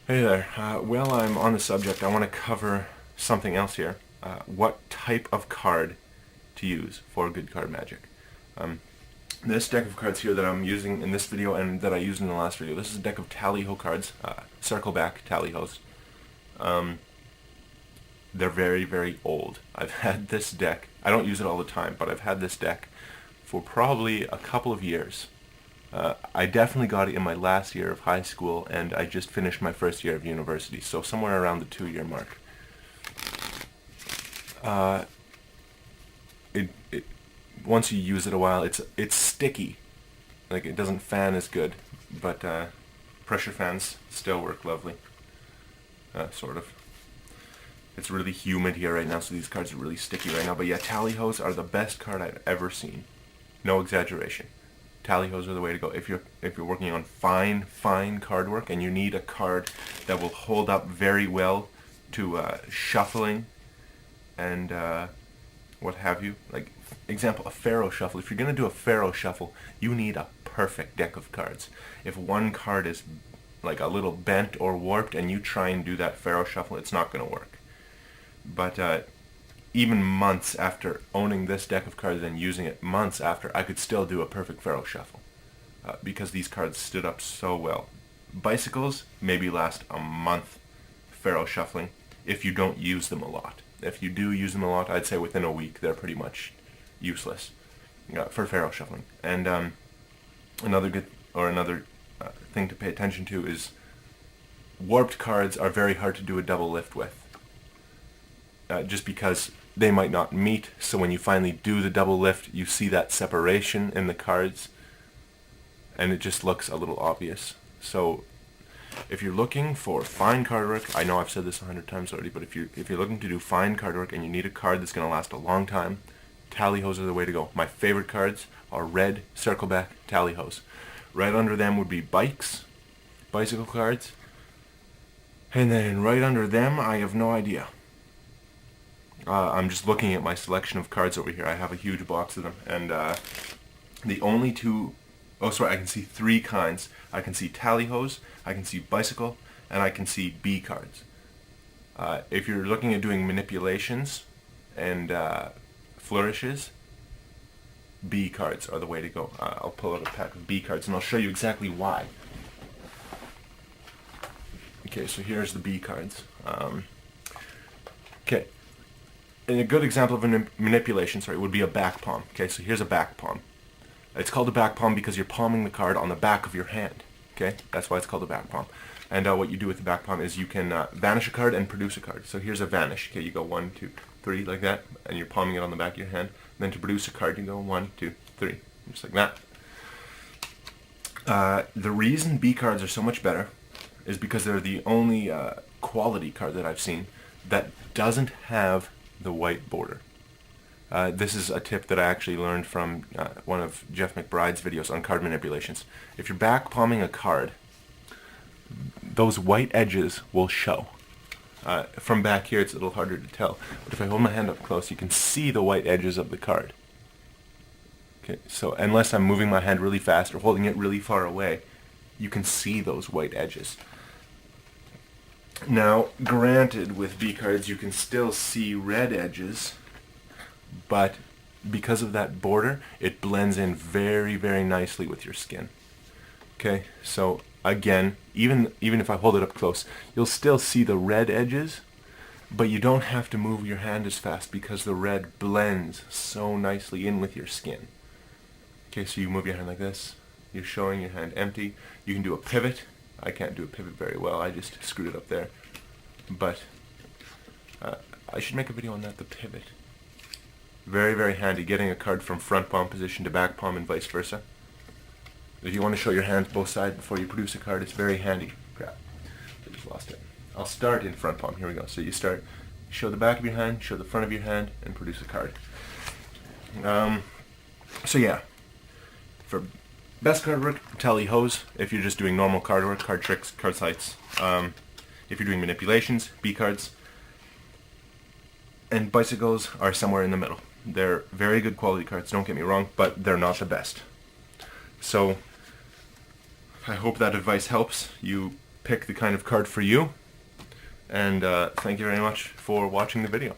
Hey there. While I'm on the subject, I want to cover something else here. What type of card to use for good card magic. Um, this deck of cards here that I'm using in this video and that I used in the last video, this is a deck of tally-ho cards, circle back tally-hos. They're very, very old. I've had this deck, I don't use it all the time, but I've had this deck for probably a couple of years. I definitely got it in my last year of high school, and I just finished my first year of university, so somewhere around the 2-year mark. Once you use it a while, it's sticky. Like, it doesn't fan as good, but pressure fans still work lovely. Sort of. It's really humid here right now, so these cards are really sticky right now. But yeah, tally-hos are the best card I've ever seen. No exaggeration. Tally-hos are the way to go. If you're working on fine card work and you need a card that will hold up very well to shuffling and what have you. Like, example, a Pharaoh shuffle. If you're going to do a Pharaoh shuffle, you need a perfect deck of cards. If one card is like a little bent or warped and you try and do that Pharaoh shuffle, it's not going to work. But even months after owning this deck of cards and using it, months after, I could still do a perfect Pharaoh shuffle because these cards stood up so well. Bicycles maybe last a month Pharaoh shuffling if you don't use them a lot. If you do use them a lot, I'd say within a week they're pretty much useless for Pharaoh shuffling. And another thing to pay attention to is warped cards are very hard to do a double lift with. Just because they might not meet, so when you finally do the double lift, you see that separation in the cards, and it just looks a little obvious. So, if you're looking for fine card work, I know I've said this 100 times already, but if you're looking to do fine card work and you need a card that's going to last a long time, tally-hos are the way to go. My favorite cards are red circle back tally-hos. Right under them would be bicycle cards, and then right under them, I have no idea. I'm just looking at my selection of cards over here. I have a huge box of them, and the only two... Oh, sorry, I can see three kinds. I can see tally-hos, I can see bicycle, and I can see B cards. If you're looking at doing manipulations and flourishes, B cards are the way to go. I'll pull out a pack of B cards, and I'll show you exactly why. Okay, so here's the B cards. Okay. And a good example of a manipulation, would be a back palm. Okay, so here's a back palm. It's called a back palm because you're palming the card on the back of your hand. Okay, that's why it's called a back palm. And what you do with the back palm is you can vanish a card and produce a card. So here's a vanish. Okay, you go 1, 2, 3 like that, and you're palming it on the back of your hand. And then to produce a card, you go 1, 2, 3, just like that. The reason B cards are so much better is because they're the only quality card that I've seen that doesn't have the white border. This is a tip that I actually learned from one of Jeff McBride's videos on card manipulations. If you're back palming a card, those white edges will show. From back here it's a little harder to tell, but if I hold my hand up close, you can see the white edges of the card. Okay, so unless I'm moving my hand really fast or holding it really far away, you can see those white edges. Now, granted, with B cards you can still see red edges, but because of that border, it blends in very, very nicely with your skin. Okay, so again, even if I hold it up close, you'll still see the red edges, but you don't have to move your hand as fast because the red blends so nicely in with your skin. Okay, so you move your hand like this, you're showing your hand empty. You can do a pivot. I can't do a pivot very well, I just screwed it up there. But I should make a video on that, the pivot. Very, very handy, getting a card from front palm position to back palm and vice versa. If you want to show your hands both sides before you produce a card, it's very handy. Crap, I just lost it. I'll start in front palm, here we go. So you start, show the back of your hand, show the front of your hand, and produce a card. So yeah, for best card work, tally-hos. If you're just doing normal card work, card tricks, card sights. If you're doing manipulations, B cards. And bicycles are somewhere in the middle. They're very good quality cards, don't get me wrong, but they're not the best. So I hope that advice helps you pick the kind of card for you. And thank you very much for watching the video.